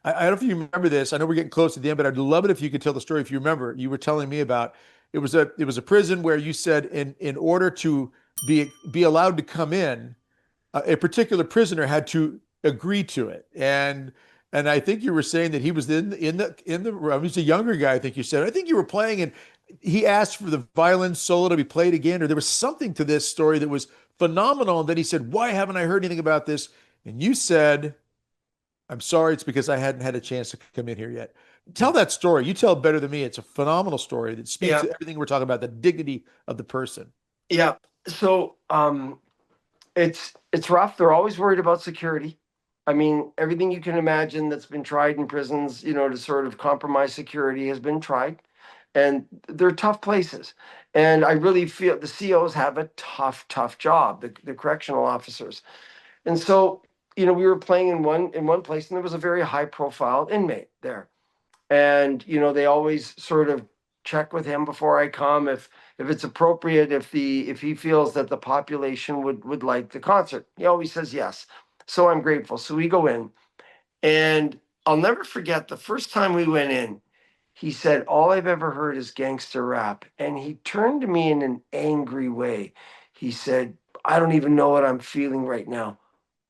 I don't know if you remember this. I know we're getting close to the end, but I'd love it if you could tell the story. If you remember, you were telling me about it was a prison where you said in order to be allowed to come in, a particular prisoner had to agree to it. And I think you were saying that he was in the room. He's a younger guy, I think you said. I think you were playing and he asked for the violin solo to be played again, or there was something to this story that was phenomenal. And then he said, "Why haven't I heard anything about this?" And you said, "I'm sorry, it's because I hadn't had a chance to come in here yet." Tell that story. You tell it better than me. It's a phenomenal story that speaks Yeah, to everything we're talking about, the dignity of the person. yeah. So it's rough. They're always worried about security. I mean, everything you can imagine that's been tried in prisons, to sort of compromise security has been tried. And they're tough places. And I really feel the COs have a tough job, the correctional officers. And so, we were playing in one place and there was a very high profile inmate there. And they always sort of check with him before I come if it's appropriate, if he feels that the population would like the concert. He always says yes. So I'm grateful. So we go in, and I'll never forget the first time we went in. He said, "All I've ever heard is gangster rap." And he turned to me in an angry way. He said, "I don't even know what I'm feeling right now.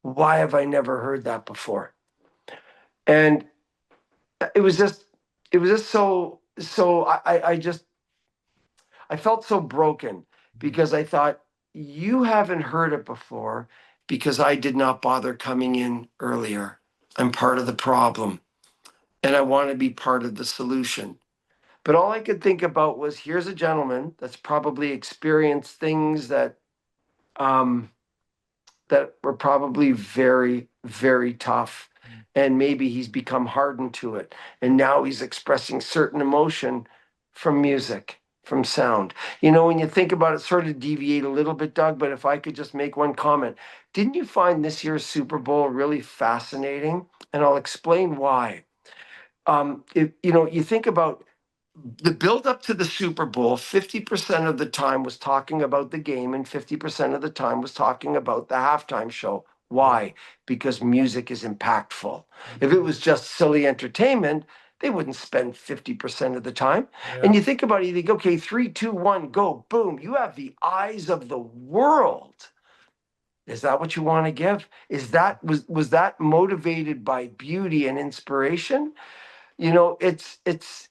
Why have I never heard that before?" And it was just I felt so broken because I thought, you haven't heard it before because I did not bother coming in earlier. I'm part of the problem and I want to be part of the solution. But all I could think about was, here's a gentleman that's probably experienced things um, that were probably very, very tough. And maybe he's become hardened to it. And now he's expressing certain emotion from music, from sound. When you think about it, sort of deviate a little bit, Doug, but if I could just make one comment. Didn't you find this year's Super Bowl really fascinating? And I'll explain why. You think about the build up to the Super Bowl, 50% of the time was talking about the game, and 50% of the time was talking about the halftime show. Yeah. Why? Because music is impactful. If it was just silly entertainment, they wouldn't spend 50% of the time. And Yeah. you think about it, you think, okay, three, two, one, go, boom. You have the eyes of the world. Is that what you want to give? Was that motivated by beauty and inspiration? It's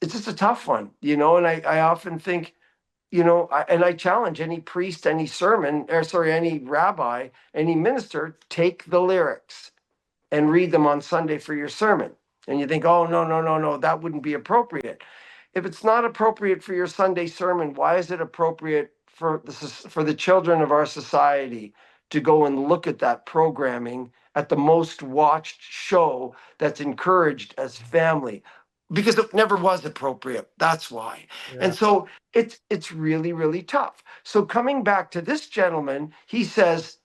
just a tough one, and I often think, and I challenge any priest, any sermon, or sorry, any rabbi, any minister, take the lyrics and read them on Sunday for your sermon. And you think, oh, no, no, no, no, that wouldn't be appropriate. If it's not appropriate for your Sunday sermon, why is it appropriate for the children of our society to go and look at that programming at the most watched show that's encouraged as family? Because it never was appropriate. That's why. And Yeah. so it's really, really tough. So coming back to this gentleman, he says,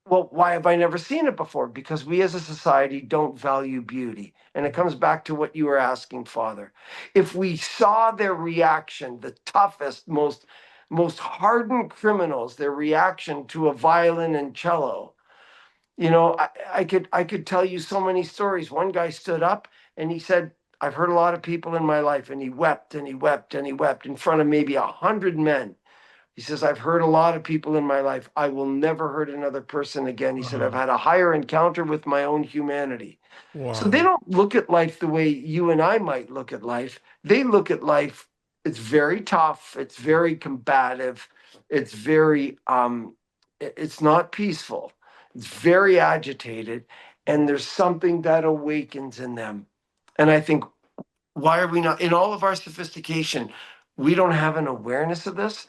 well, why have I never seen it before? Because we as a society don't value beauty. And it comes back to what you were asking, Father. If we saw their reaction, the toughest, most hardened criminals, their reaction to a violin and cello, I could tell you so many stories. One guy stood up and he said, "I've hurt a lot of people in my life," and he wept and he wept and he wept in front of maybe 100 men. He says, "I've hurt a lot of people in my life. I will never hurt another person again." He said, "I've Uh-huh. had a higher encounter with my own humanity." So they Wow. don't look at life the way you and I might look at life. They look at life, it's very tough, it's very combative, it's very it's not peaceful. It's very agitated, and there's something that awakens in them. And I think, why are we not, in all of our sophistication, we don't have an awareness of this?